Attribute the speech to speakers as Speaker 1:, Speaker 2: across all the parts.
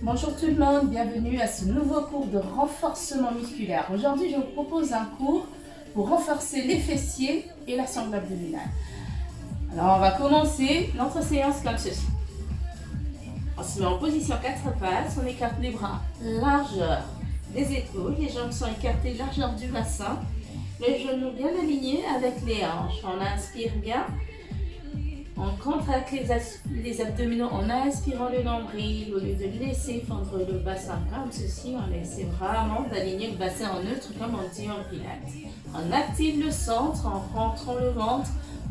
Speaker 1: Bonjour tout le monde, bienvenue à ce nouveau cours de renforcement musculaire. Aujourd'hui, je vous propose un cours pour renforcer les fessiers et la sangle abdominale. Alors, on va commencer notre séance comme ceci. On se met en position 4 pattes, on écarte les bras, largeur des épaules, les jambes sont écartées, largeur du bassin, les genoux bien alignés avec les hanches. On inspire bien. On contracte les abdominaux en inspirant le nombril. Au lieu de laisser fendre le bassin comme ceci, on essaie vraiment d'aligner le bassin en neutre comme on dit en pilates. On active le centre en rentrant le ventre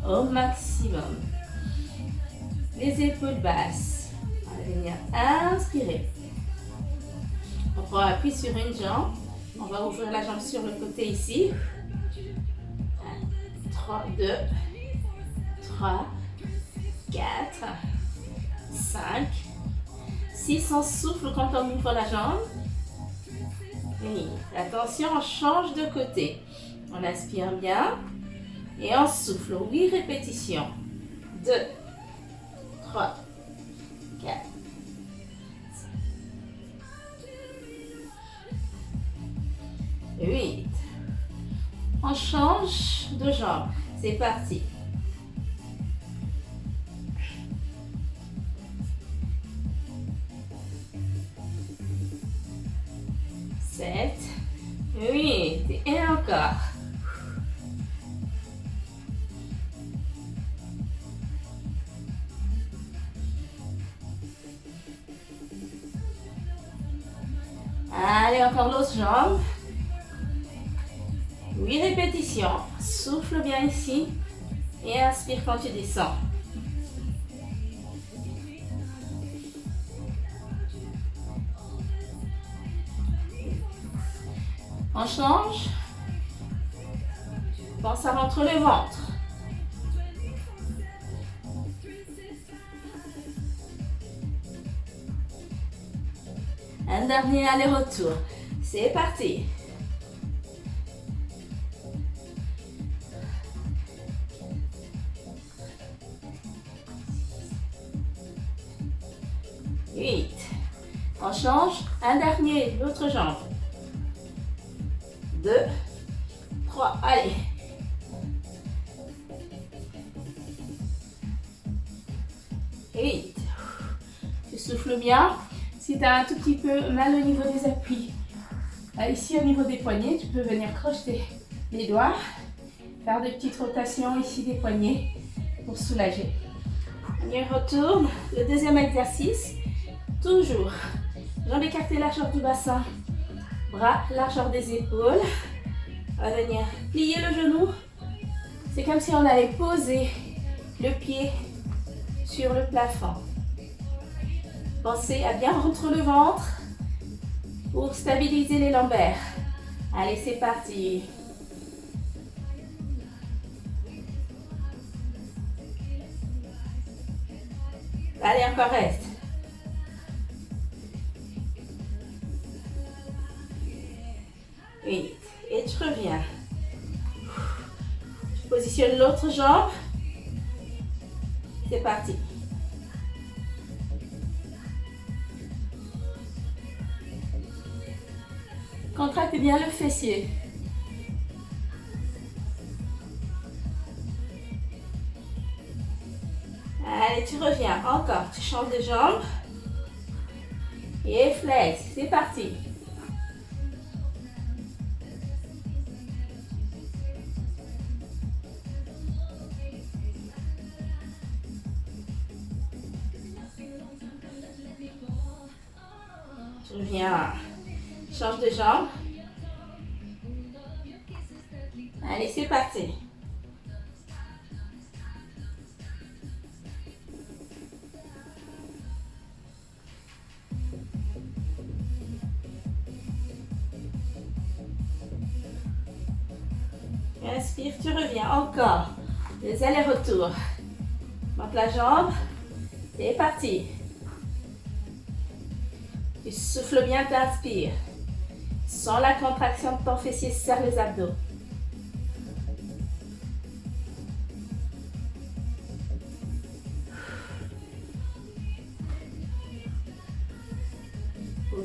Speaker 1: au maximum. Les épaules basses. On va venir inspirer. On prend appui sur une jambe. On va ouvrir la jambe sur le côté ici. 3, 2, 3, 4, 5, 6, on souffle quand on ouvre la jambe. Et attention, on change de côté. On inspire bien et on souffle. 8 répétitions. 2, 3, 4, 5, 8. On change de jambe. C'est parti. 7, 8, et encore. Allez, encore l'autre jambe. 8 répétitions. Souffle bien ici et inspire quand tu descends. On change. Pense à rentrer le ventre. Un dernier aller-retour. C'est parti. Huit. On change. Un dernier, l'autre jambe. 2, 3, allez. Et 8. Tu souffles bien. Si tu as un tout petit peu mal au niveau des appuis, ici au niveau des poignets, tu peux venir crocheter les doigts, faire des petites rotations ici des poignets pour soulager. On retourne. Le deuxième exercice. Toujours. Jambes écartées, largeur du bassin. Bras, largeur des épaules. On va venir plier le genou. C'est comme si on allait poser le pied sur le plafond. Pensez à bien rentrer le ventre pour stabiliser les lombaires. Allez, c'est parti. Allez, encore reste. Et tu reviens. Tu positionnes l'autre jambe. C'est parti. Contracte bien le fessier. Allez, tu reviens. Encore. Tu changes de jambe. Et flex. C'est parti. Tu reviens. Change de jambe. Allez, c'est parti. Inspire, tu reviens. Encore. Les allers-retours. Monte la jambe. C'est parti. Tu souffles bien, t'inspires. Sans la contraction de ton fessier, serre les abdos.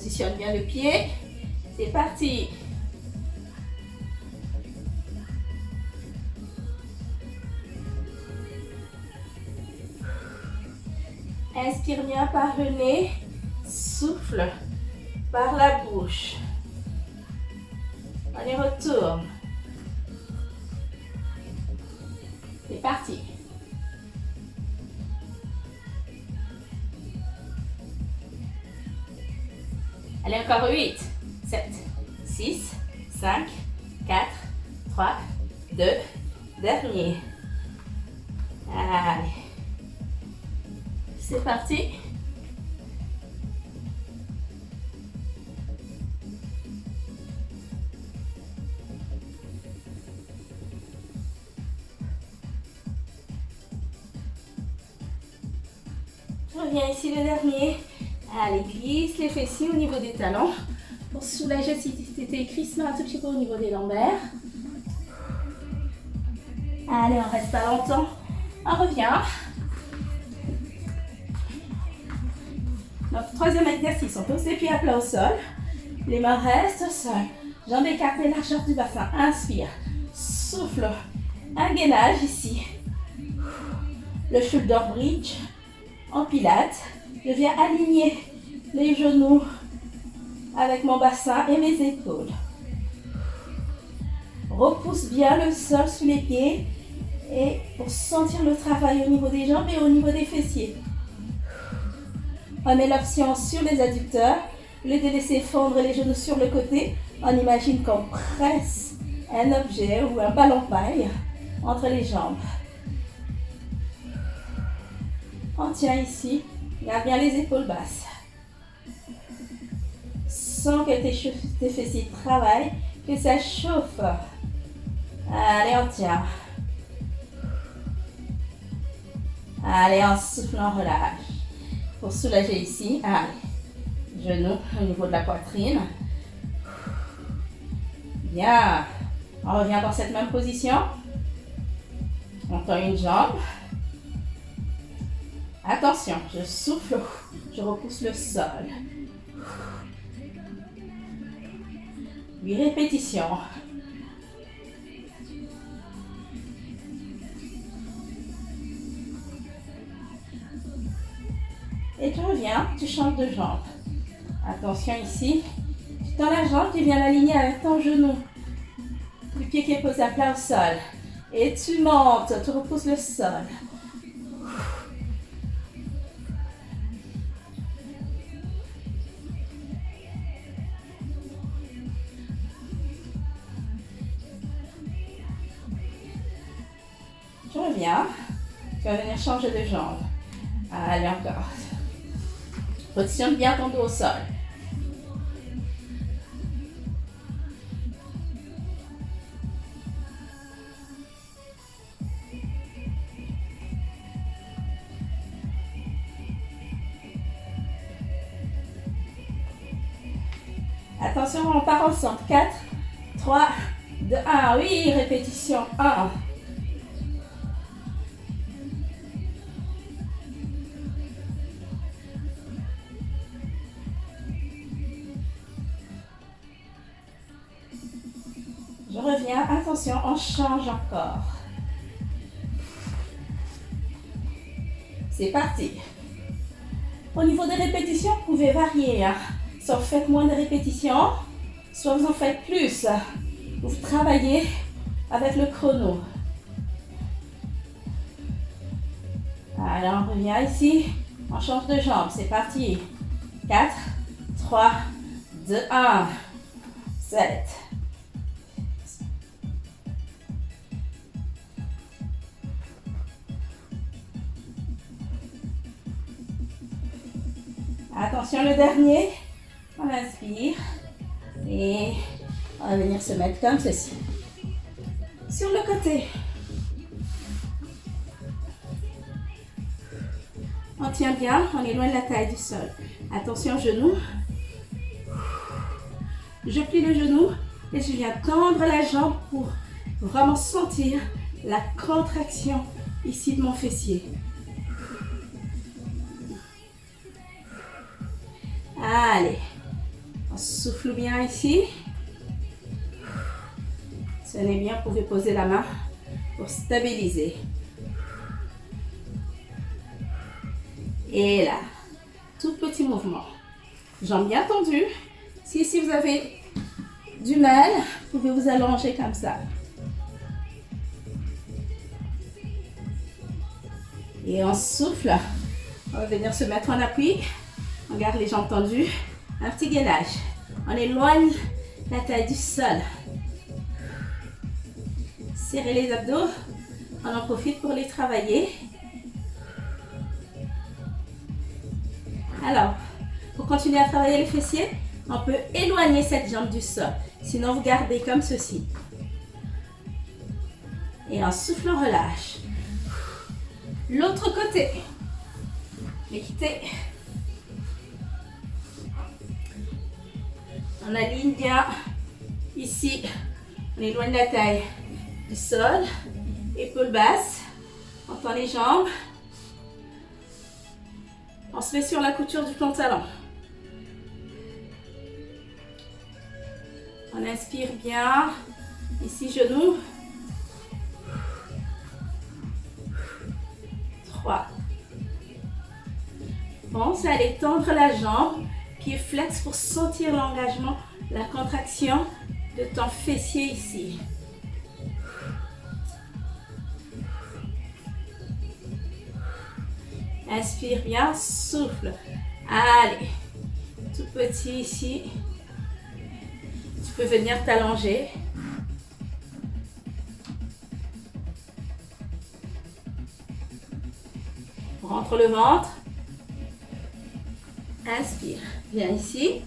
Speaker 1: positionne bien le pied. C'est parti. Inspire bien par le nez. Souffle par la bouche. Allez, retourne. C'est parti. Allez, encore 8, 7, 6, 5, 4, 3, 2, dernier. Allez. C'est parti. Reviens ici le dernier. Allez, glisse les fessiers au niveau des talons pour soulager si c'était crissement un tout petit peu au niveau des lombaires. Allez, on reste pas longtemps. On revient. Donc, troisième exercice, on pose les pieds à plat au sol. Les mains restent au sol. Jambes écartées, largeur du bassin. Inspire. Souffle. Un gainage ici. Le shoulder bridge en pilates. Je viens aligner les genoux avec mon bassin et mes épaules. Repousse bien le sol sous les pieds et pour sentir le travail au niveau des jambes et au niveau des fessiers. On met l'option sur les adducteurs, au lieu de laisser fondre les genoux sur le côté, on imagine qu'on presse un objet ou un ballon paille entre les jambes. On tient ici, garde bien les épaules basses. Sens que tes fessiers travaillent, que ça chauffe. Allez, on tient. Allez, on souffle, on relâche. Pour soulager ici, allez, genoux au niveau de la poitrine. Bien. On revient dans cette même position. On tend une jambe. Attention, je souffle, je repousse le sol. 8 répétitions. Et tu reviens, tu changes de jambe. Attention ici, tu tends la jambe, tu viens l'aligner avec ton genou. Le pied qui est posé à plat au sol. Et tu montes, tu repousses le sol. Tu reviens, tu vas venir changer de jambe. Allez, encore. Positionne bien ton dos au sol. Attention, on part ensemble. 4, 3, 2, 1. Oui, répétition. 1. Je reviens. Attention, on change encore. C'est parti. Au niveau des répétitions, vous pouvez varier. Soit vous faites moins de répétitions, soit vous en faites plus. Vous travaillez avec le chrono. Alors, on revient ici. On change de jambe. C'est parti. 4, 3, 2, 1. 7. Attention, le dernier. On inspire. Et on va venir se mettre comme ceci. Sur le côté. On tient bien, on est loin de la taille du sol. Attention, genou. Je plie le genou et je viens tendre la jambe pour vraiment sentir la contraction ici de mon fessier. Allez, On souffle bien ici. Tenez bien, vous pouvez poser la main pour stabiliser. Et là, tout petit mouvement. Jambes bien tendues. Si vous avez du mal, vous pouvez vous allonger comme ça. Et on souffle. On va venir se mettre en appui. On garde les jambes tendues. Un petit gainage. On éloigne la taille du sol. Serrez les abdos. On en profite pour les travailler. Alors, pour continuer à travailler les fessiers, on peut éloigner cette jambe du sol. Sinon, vous gardez comme ceci. Et en soufflant, on relâche. L'autre côté. Équitez. On aligne bien. Ici, on éloigne la taille du sol. Épaules basses. On tend les jambes. On se met sur la couture du pantalon. On inspire bien. Ici, genoux. 3. Pense à aller tendre la jambe. Pied flex pour sentir l'engagement, la contraction de ton fessier ici. Inspire bien, souffle. Allez, tout petit ici. Tu peux venir t'allonger. Rentre le ventre. Inspire. Viens ici.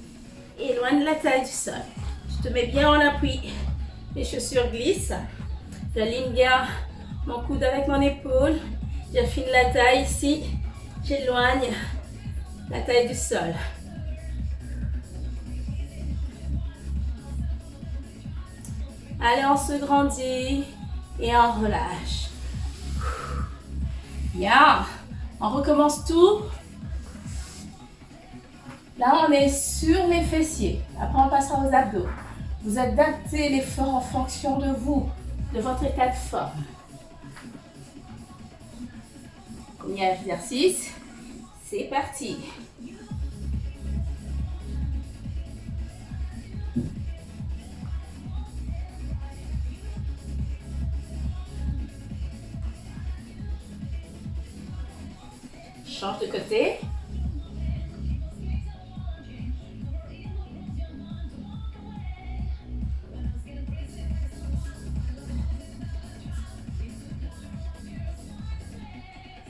Speaker 1: Éloigne la taille du sol. Je te mets bien en appui. Les chaussures glissent. J'aligne bien mon coude avec mon épaule. J'affine la taille ici. J'éloigne la taille du sol. Allez, on se grandit et on relâche. Bien. On recommence tout. Là, on est sur les fessiers. Après, on passera aux abdos. Vous adaptez l'effort en fonction de vous, de votre état de forme. Premier exercice. C'est parti. Change de côté.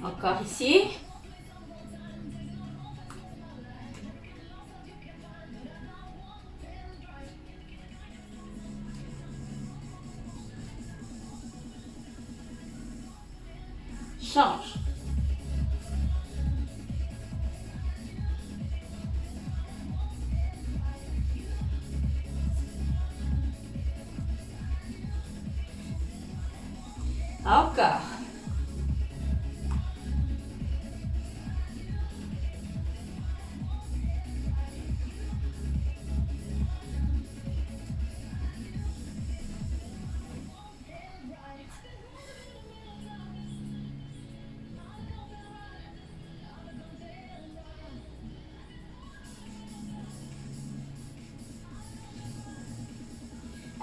Speaker 1: Encore ici. Change. Encore.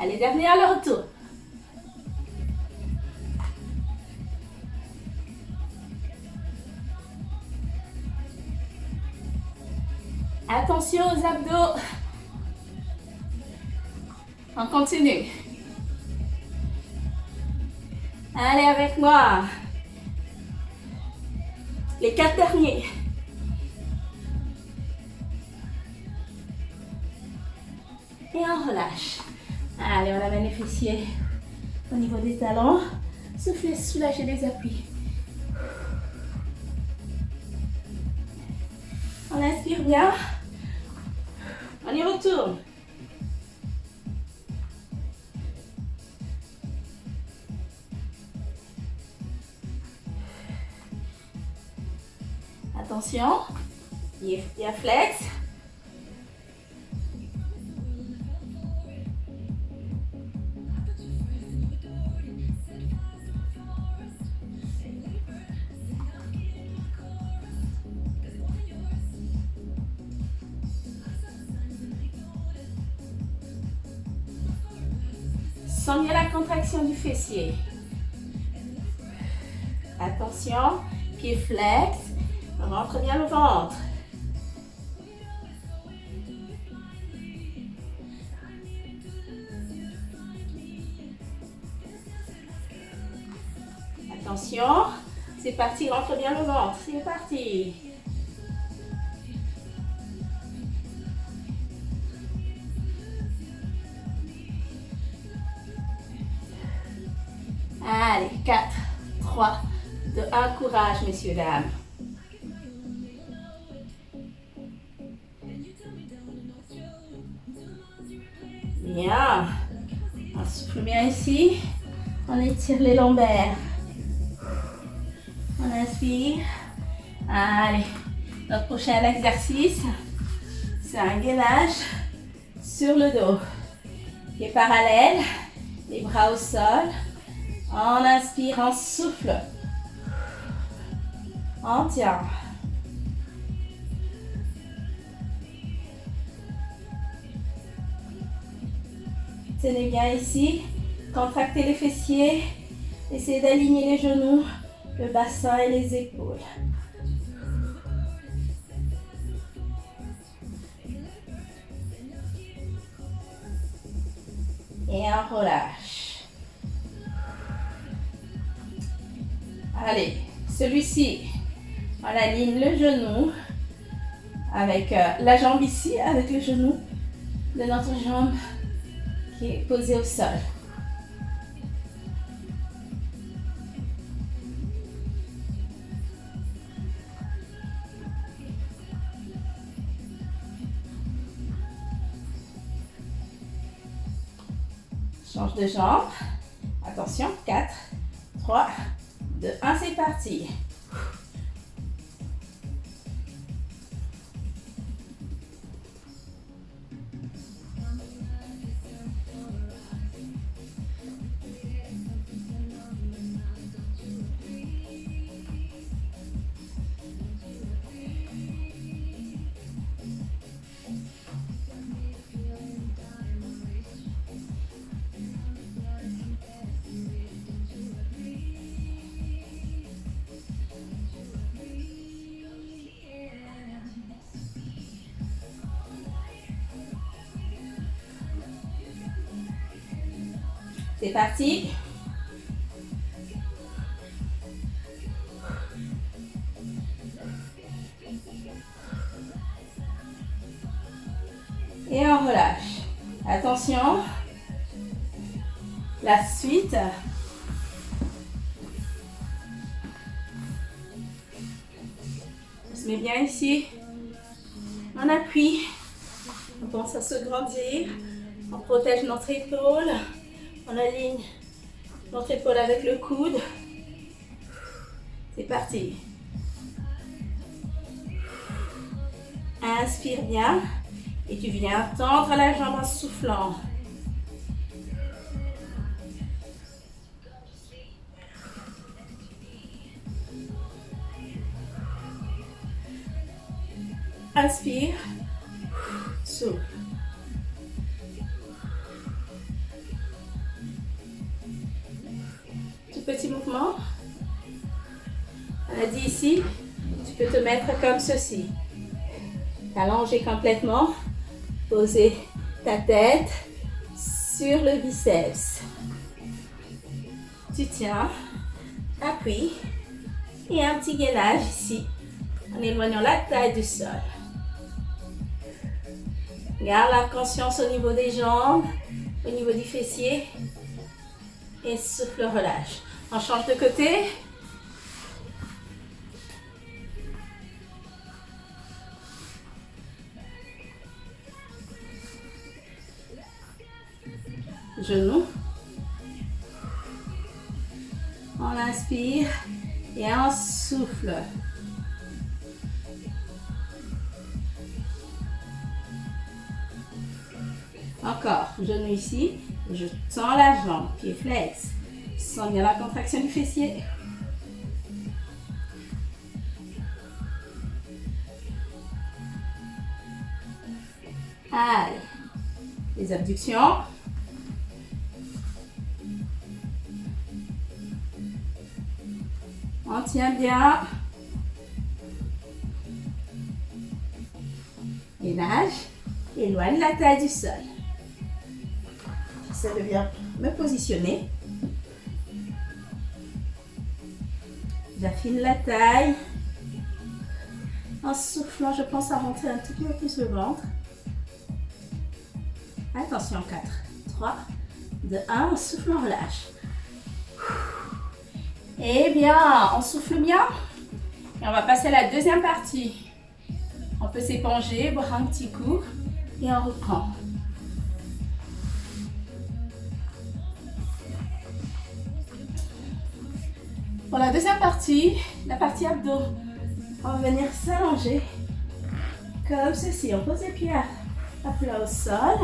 Speaker 1: Allez, dernier à leur tour. Attention aux abdos. On continue. Allez avec moi. Les 4 derniers. Et on relâche. Allez, on amène les fessiers au niveau des talons. Soufflez, soulagez les appuis. On inspire bien. On y retourne. Attention. Pied flex. Sens bien la contraction du fessier. Attention, pied flex, rentre bien le ventre. Attention, c'est parti, rentre bien le ventre, c'est parti. Allez, 4, 3, 2, 1, courage, messieurs, dames. Bien. On souffle bien ici. On étire les lombaires. On inspire. Allez. Notre prochain exercice, c'est un gainage sur le dos. Pieds parallèles. Les bras au sol. On inspire, on souffle. On tient. Tenez bien ici. Contractez les fessiers. Essayez d'aligner les genoux, le bassin et les épaules. Et on relâche. Allez, celui-ci, on aligne le genou avec la jambe ici, avec le genou de notre jambe qui est posé au sol. Change de jambe. Attention, 4, 3, 2, 1, c'est parti. C'est parti. Et on relâche. Attention. La suite. On se met bien ici. On appuie. On commence à se grandir. On protège notre épaule. On aligne notre épaule avec le coude. C'est parti. Inspire bien. Et tu viens tendre la jambe en soufflant. Inspire. Souffle. Petit mouvement. On a dit ici, tu peux te mettre comme ceci. T'allonger complètement. Poser ta tête sur le biceps. Tu tiens. Appuie. Et un petit gainage ici. En éloignant la taille du sol. Garde la conscience au niveau des jambes. Au niveau du fessier. Et souffle, relâche. On change de côté. Genou. On inspire et on souffle. Encore, genou ici. Je tends la jambe, pied flex. Sens bien la contraction du fessier. Allez. Les abductions. On tient bien. Et nage. Éloigne la taille du sol. J'essaie de bien me positionner. J'affine la taille. En soufflant, je pense à rentrer un tout petit peu plus le ventre. Attention, 4, 3, 2, 1. En soufflant, on relâche. Et bien, on souffle bien. Et on va passer à la deuxième partie. On peut s'éponger, boire un petit coup. Et on reprend. Pour la deuxième partie, la partie abdos, on va venir s'allonger comme ceci. On pose les pieds à plat au sol.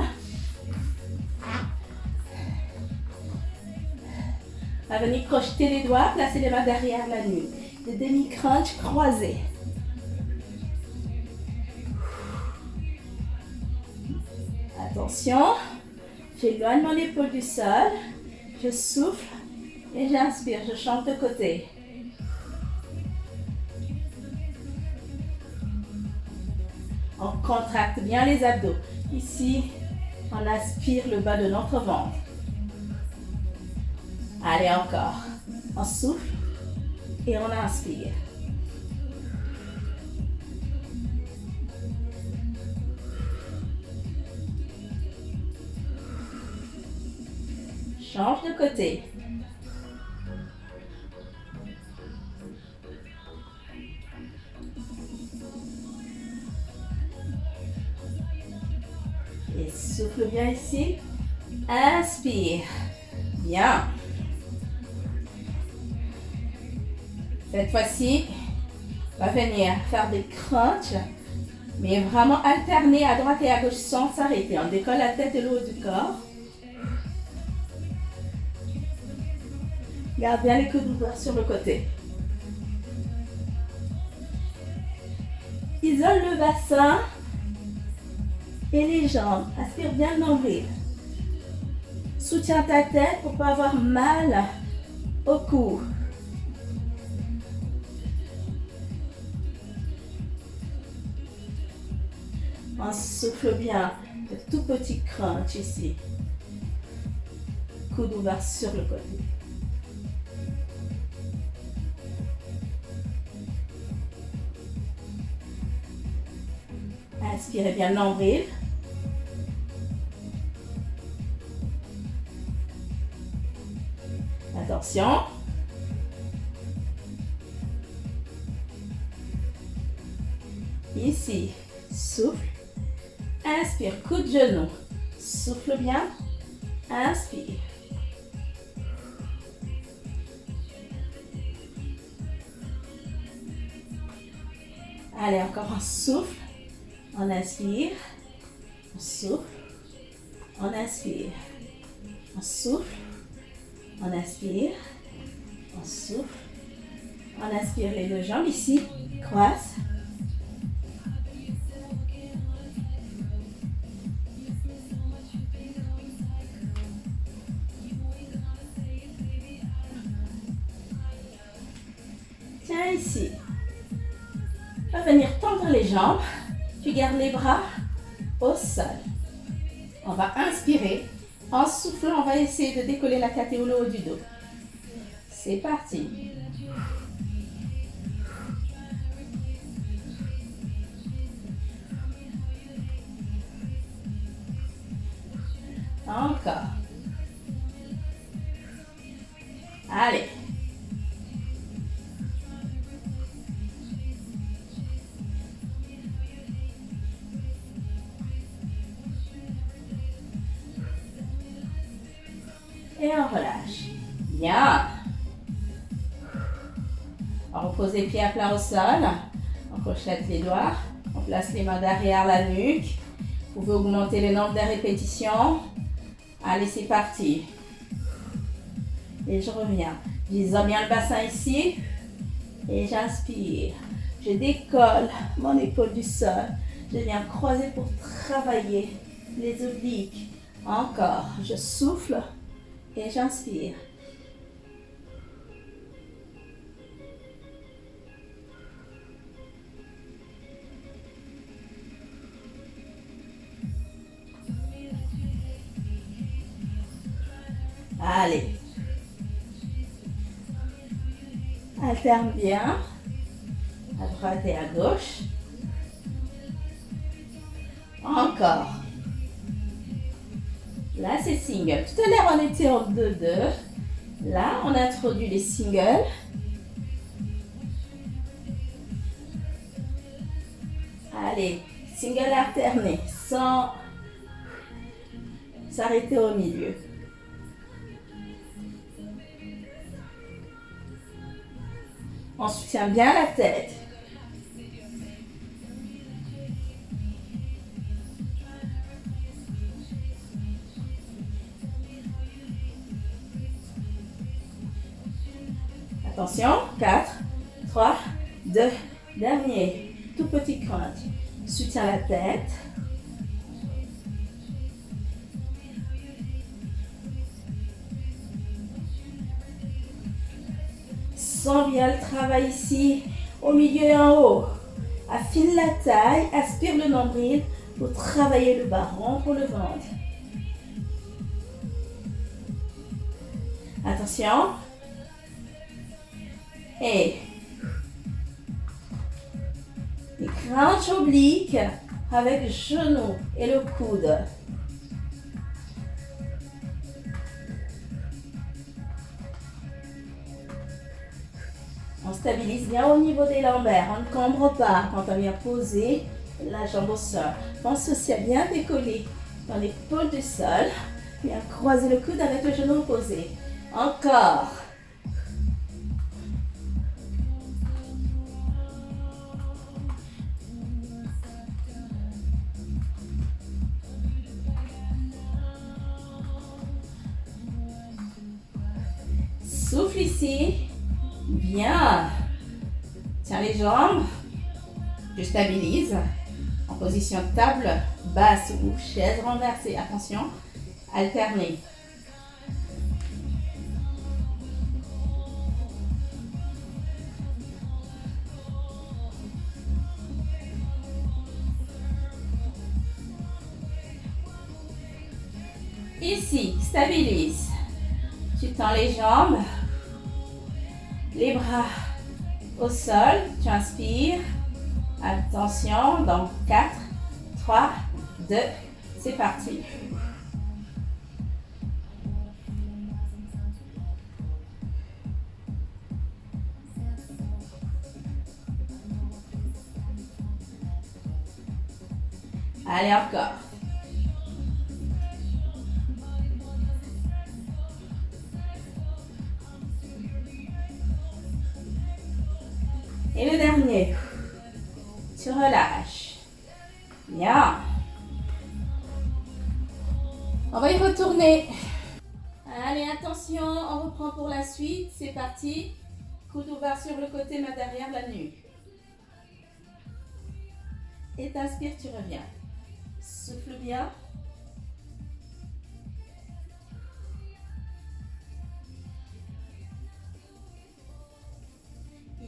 Speaker 1: On va venir crocheter les doigts, placer les mains derrière la nuque. Des demi-crunch croisés. Attention, j'éloigne mon épaule du sol. Je souffle et j'inspire. Je change de côté. On contracte bien les abdos. Ici, on aspire le bas de notre ventre. Allez, encore. On souffle et on inspire. Change de côté. Et souffle bien ici. Inspire. Bien. Cette fois-ci, on va venir faire des crunchs, mais vraiment alterner à droite et à gauche sans s'arrêter. On décolle la tête et le haut du corps. Garde bien les coudes ouverts sur le côté. Isole le bassin et les jambes. Aspire bien le nombril. Soutiens ta tête pour ne pas avoir mal au cou. On souffle bien. De tout petit crunch ici. Coude ouvert sur le côté. Inspirez bien le nombril. Attention. Ici, souffle. Inspire, coup de genou. Souffle bien. Inspire. Allez, encore un souffle. On inspire. On souffle. On inspire. On souffle. On inspire. On souffle. On inspire les deux jambes ici. Croise. Tiens ici. On va venir tendre les jambes. Tu gardes les bras au sol. On va inspirer. En soufflant, on va essayer de décoller la tête et le haut du dos. C'est parti. Encore. Allez. Et on relâche. Bien. On repose les pieds à plat au sol. On crochette les doigts. On place les mains derrière la nuque. Vous pouvez augmenter le nombre de répétitions. Allez, c'est parti. Et je reviens. J'isole bien le bassin ici. Et j'inspire. Je décolle mon épaule du sol. Je viens croiser pour travailler les obliques. Encore. Je souffle. Et j'inspire. Allez. Alterne bien. À droite et à gauche. Encore. Là, c'est single. Tout à l'heure, on était en 2-2. Là, on introduit les singles. Allez, single alterné, sans s'arrêter au milieu. On soutient bien la tête. Attention, 4, 3, 2, dernier. Tout petit crunch. Soutiens la tête. Sens bien le travail ici, au milieu et en haut. Affine la taille, aspire le nombril pour travailler le bas, rompre le ventre. Attention. Et les crunchs obliques avec le genou et le coude. On stabilise bien au niveau des lombaires. On ne cambre pas quand on vient poser la jambe au sol. Pense aussi à bien décoller dans l'épaule du sol. Bien croiser le coude avec le genou opposé. Encore. Souffle ici. Bien. Tiens les jambes. Je stabilise. En position table basse ou chaise renversée. Attention. Alterner. Ici, stabilise. Tu tends les jambes. Les bras au sol, tu inspires. Attention, dans 4, 3, 2, c'est parti. Allez, encore. Et le dernier. Tu relâches. Bien. On va y retourner. Allez, attention, on reprend pour la suite. C'est parti. Coude ouvert sur le côté, main derrière la nuque. Et t'inspires, tu reviens. Souffle bien.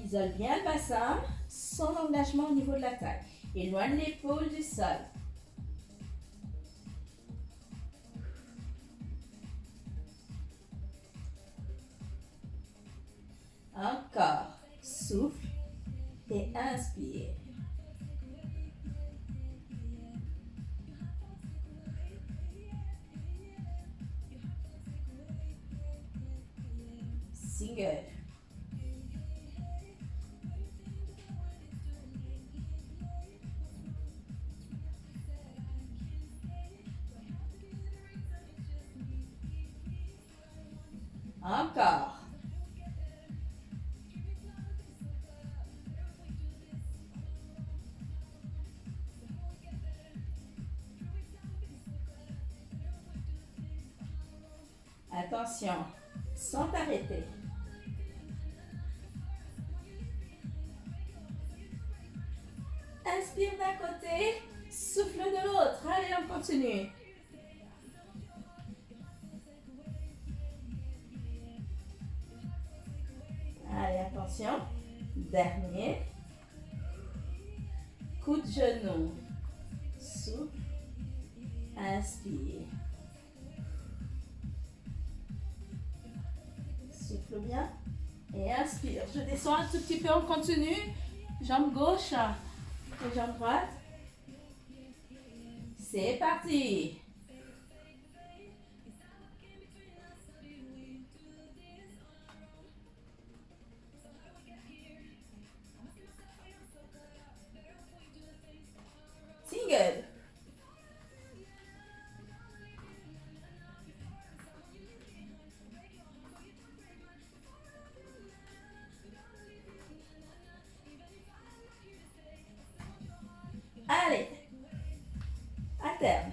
Speaker 1: Isole bien le bassin, sans engagement au niveau de la taille. Éloigne l'épaule du sol. Encore. Souffle et inspire. Single. Encore. Attention, sans t'arrêter. Inspire d'un côté, souffle de l'autre. Allez, on continue. Allez, attention. Dernier. Coup de genou. Souffle. Inspire. souffle bien. Et inspire. Je descends un tout petit peu, on continue. Jambe gauche et jambe droite. C'est parti. Single. Allez, alterne.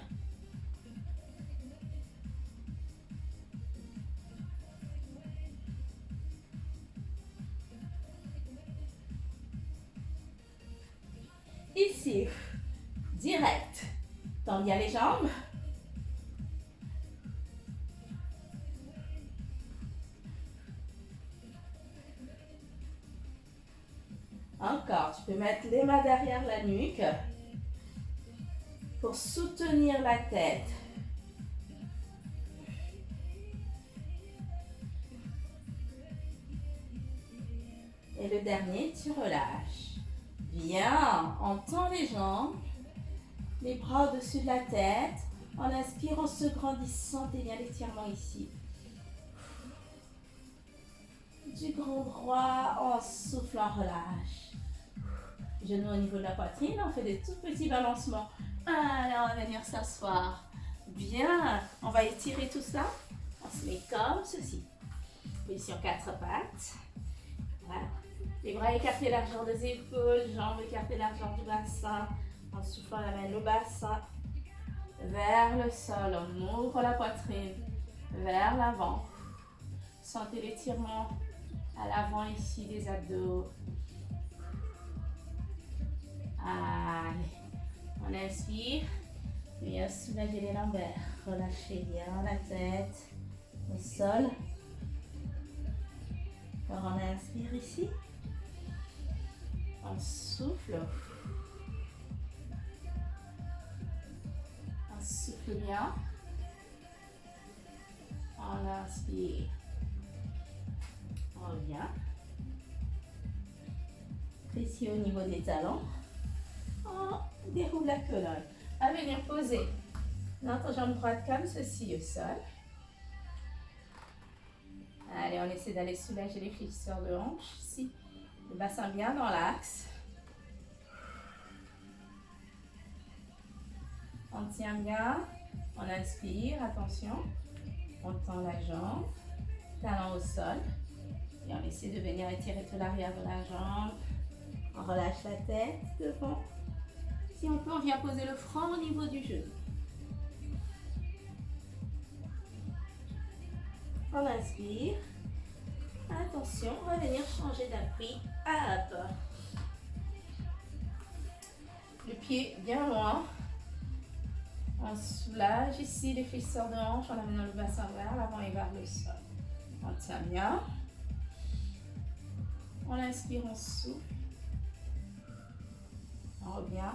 Speaker 1: Ici, direct. Tends bien les jambes. Encore, tu peux mettre les mains derrière la nuque pour soutenir la tête. Et le dernier, tu relâches. Bien, on tend les jambes, les bras au-dessus de la tête. En inspirant, se grandissant, sentez bien l'étirement ici. Du grand droit, en soufflant, relâche. Genoux au niveau de la poitrine, on fait des tout petits balancements. Allez, on va venir s'asseoir. Bien, on va étirer tout ça. On se met comme ceci. Position 4 pattes. Voilà. Les bras écartés, largeur des épaules, jambes écartées, largeur du bassin. En soufflant, on amène le bassin vers le sol. On ouvre la poitrine vers l'avant. Sentez l'étirement à l'avant ici des abdos. Allez, on inspire. Bien soulager les lombaires. Relâchez bien la tête au sol. Alors on inspire ici. On souffle. On souffle bien. On inspire. On revient. Ici au niveau des talons. On déroule la colonne. À venir poser notre jambe droite comme ceci au sol. Allez, on essaie d'aller soulager les flexeurs de hanche. Ici, le bassin bien dans l'axe. On tient bien. On inspire, attention. On tend la jambe. Talon au sol. Et on essaie de venir étirer tout l'arrière de la jambe. On relâche la tête devant. Si on peut, on vient poser le front au niveau du genou. On inspire. Attention, on va venir changer d'appui. Hop. Le pied bien loin. On soulage ici les flexeurs de hanche en amenant le bassin vers l'avant et vers le sol. On tient bien. On inspire, on souffle. On revient.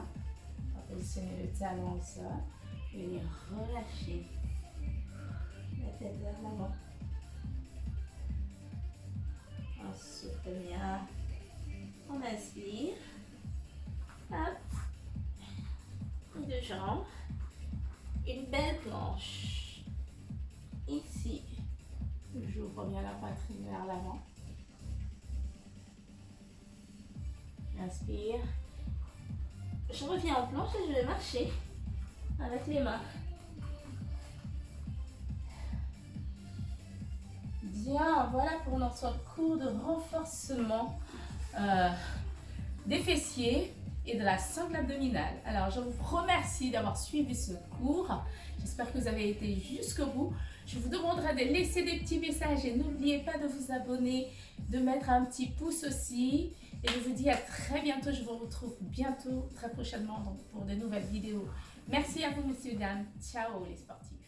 Speaker 1: On va positionner le talon au sol. Venir relâcher la tête vers l'avant. On souffle bien. On inspire. Hop. Les deux jambes. Une belle planche. Ici. J'ouvre bien la poitrine vers l'avant. Inspire. Je reviens en planche et je vais marcher avec les mains. Bien, voilà pour notre cours de renforcement des fessiers et de la sangle abdominale. Alors, je vous remercie d'avoir suivi ce cours. J'espère que vous avez été jusqu'au bout. Je vous demanderai de laisser des petits messages et n'oubliez pas de vous abonner, de mettre un petit pouce aussi. Et je vous dis à très bientôt. Je vous retrouve bientôt, très prochainement, donc, pour de nouvelles vidéos. Merci à vous, messieurs, dames. Ciao, les sportifs.